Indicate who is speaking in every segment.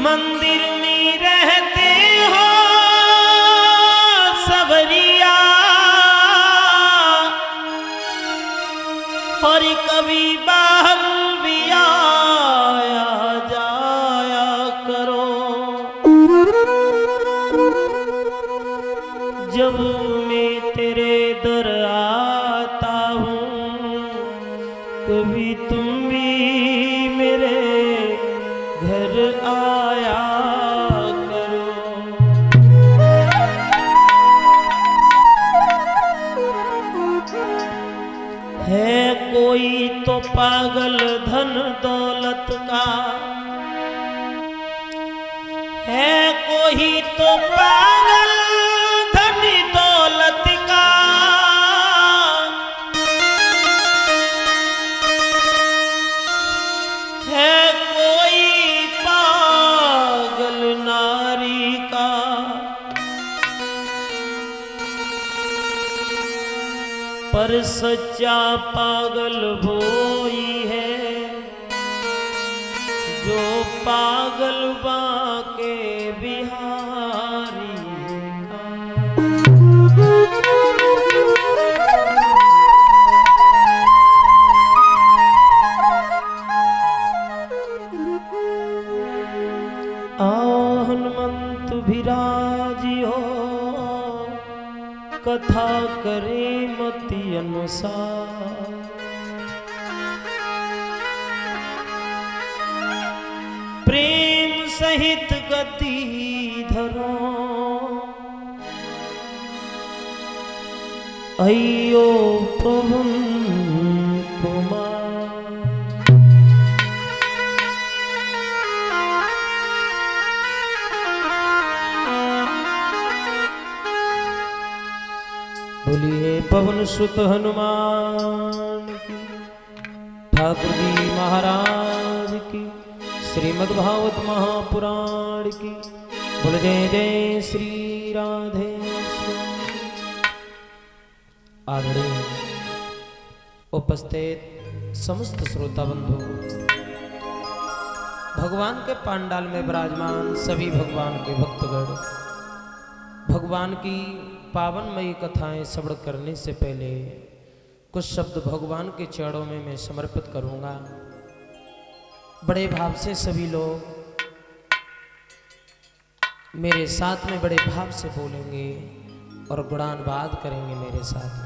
Speaker 1: मंदिर में रहते हो सबरिया, और कभी बाहर भी आया जाया करो। जब मैं तेरे दर आता हूँ कभी तुम भी मेरे घर आया करो। है कोई तो पागल धन दौलत का, है कोई तो पागल धन दौलत का, है कोई पागल नारी का। पर सच्चा पागल वही है जो पागल बाके बिहारी का। आओ हनुमंत विराजियो, कथा करे मति अनुसार। प्रेम सहित गति धरो, अयो प्रभु कुमार। बोलिए पवन सुत हनुमान की, ठाकुर जी महाराज की, श्रीमद्भागवत महापुराण की। बोल जय जय श्री राधे। आदरणीय उपस्थित समस्त श्रोता बंधु, भगवान के पांडाल में विराजमान सभी भगवान के भक्तगण, भगवान की पावनमयी कथाएं श्रवण करने से पहले कुछ शब्द भगवान के चरणों में मैं समर्पित करूंगा। बड़े भाव से सभी लोग मेरे साथ में बड़े भाव से बोलेंगे और गुणानुवाद करेंगे मेरे साथ में।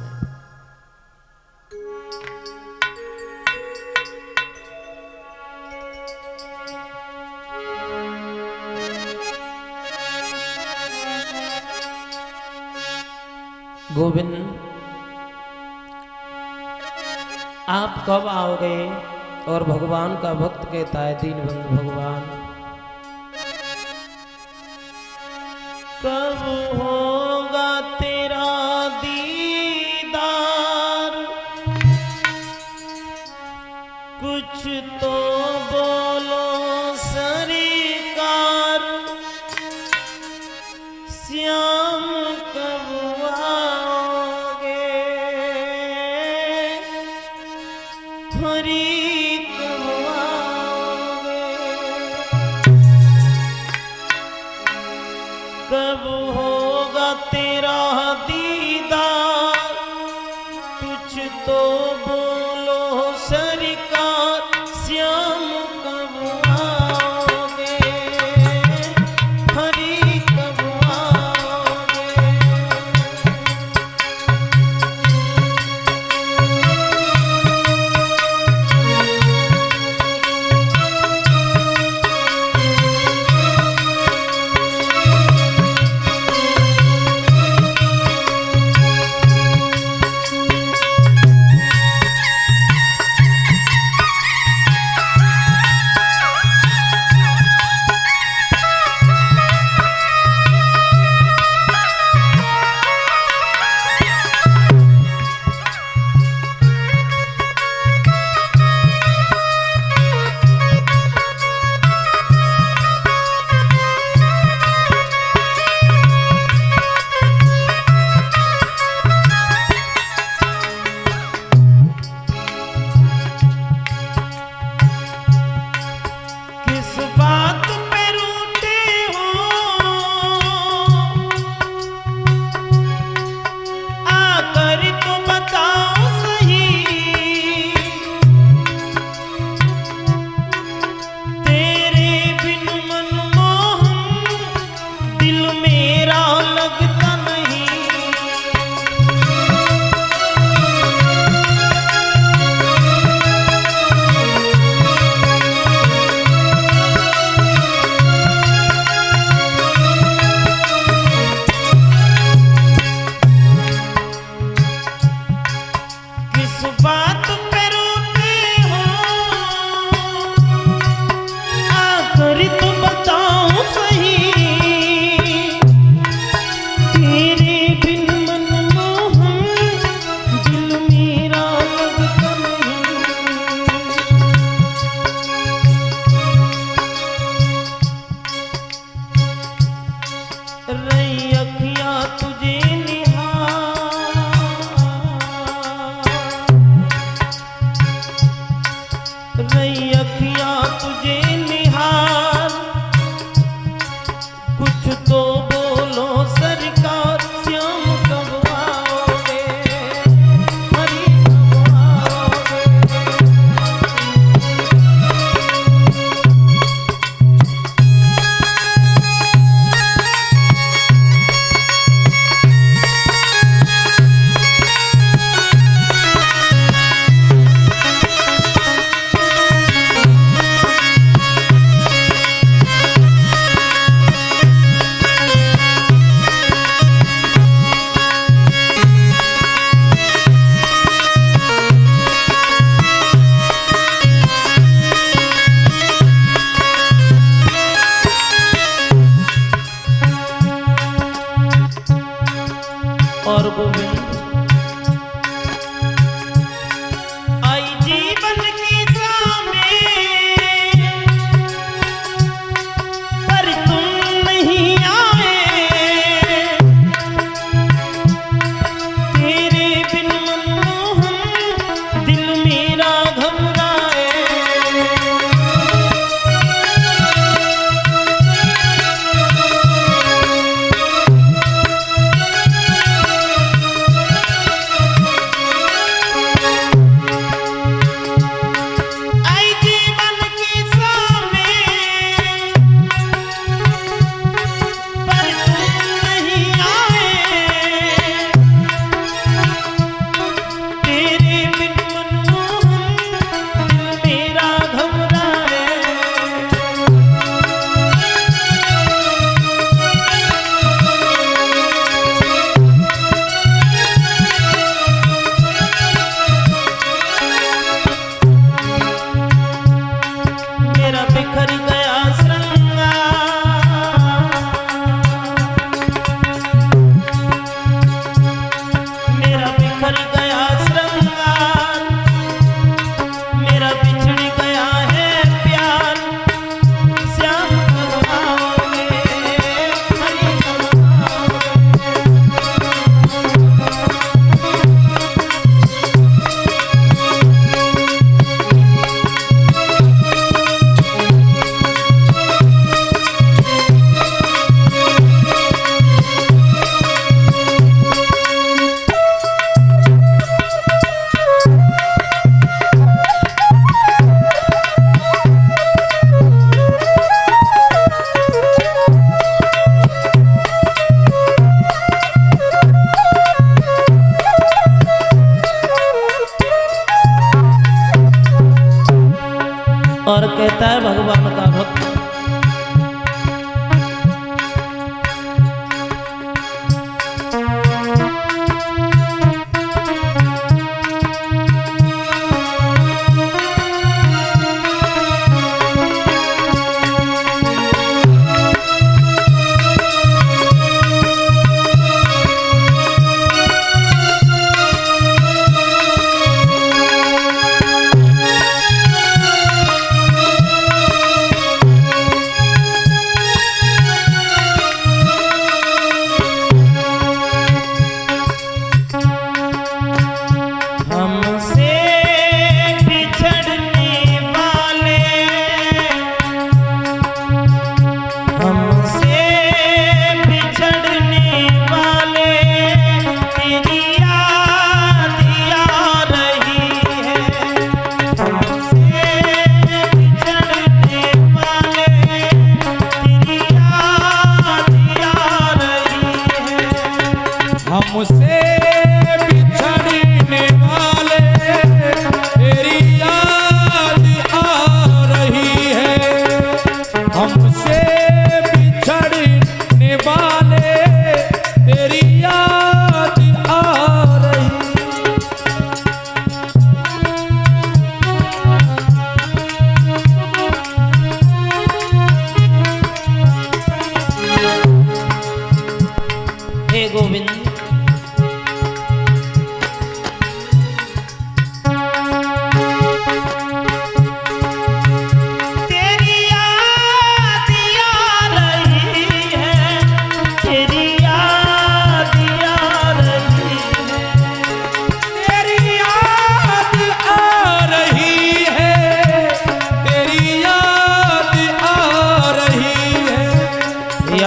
Speaker 1: गोविंद आप कब आओगे? और भगवान का भक्त कहता है दीनबंधु भगवान कब होगा तेरा दीदार, कुछ तो बोलो सरकार, श्याम कब आओगे, हरि कब आओगे। रही अखियां तुझे रही अखियां तुझे निहार, कुछ तो बोलो सरकार, श्याम कब आओगे, हरि कब आओगे। और गोविंद आई जीवन की सामे, पर तुम नहीं आए, तेरे बिन मनमोहन दिल मेरा घबराए।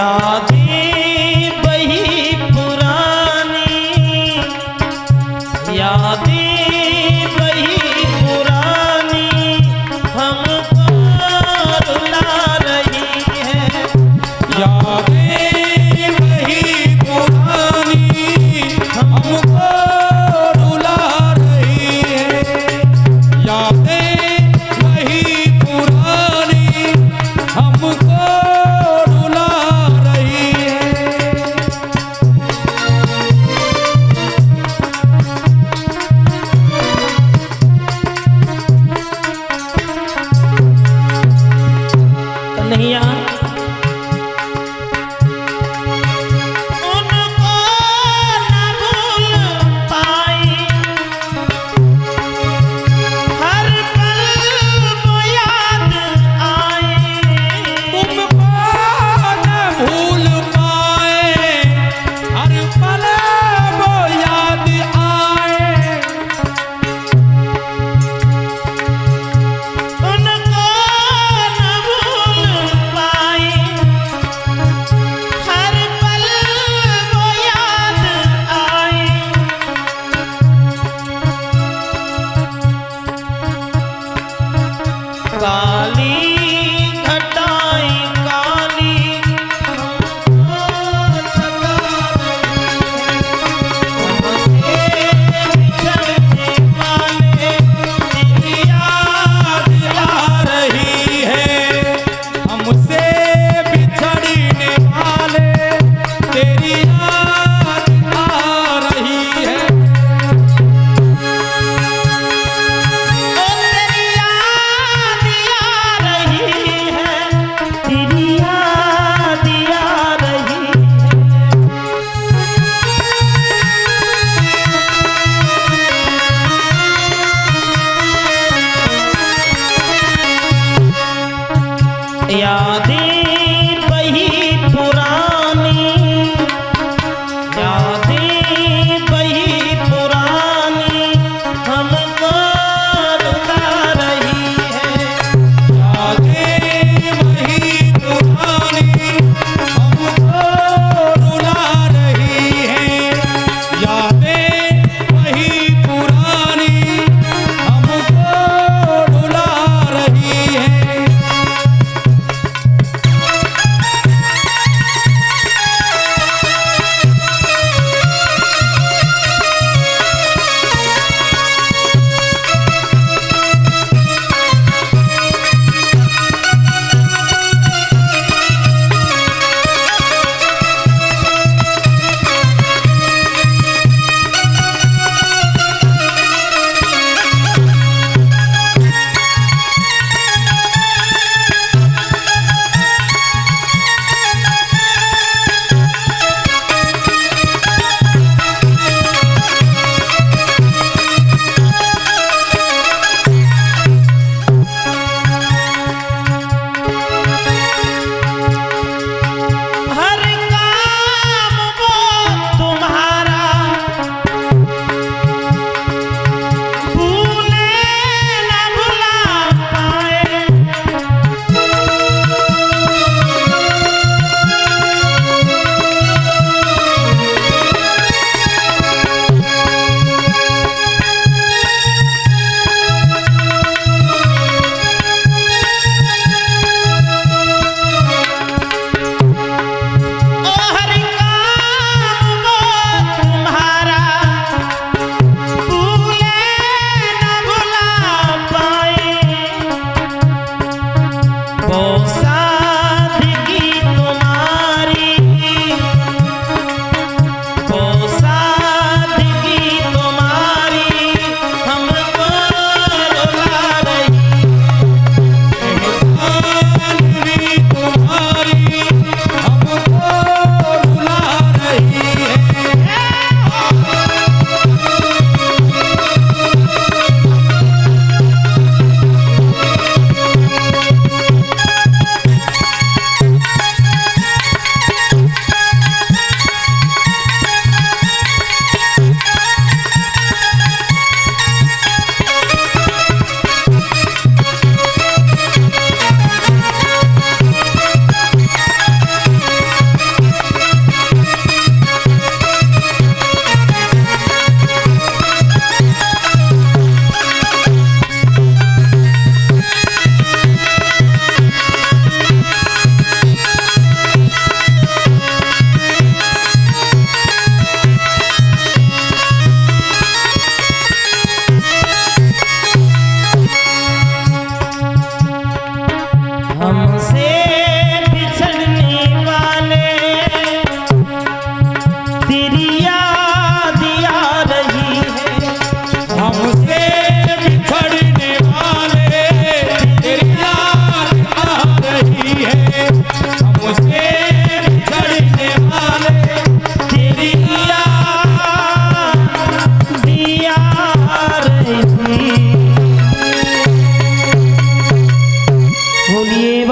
Speaker 1: यादें वही पुरानी, यादें वही पुरानी हमको रुला रही है।
Speaker 2: यादें वही पुरानी हमको रुला रही है। यादें वही पुरानी हमको रुला रही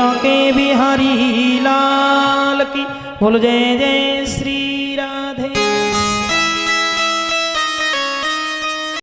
Speaker 1: बांके बिहारी लाल की बोलो जय जय श्री राधे।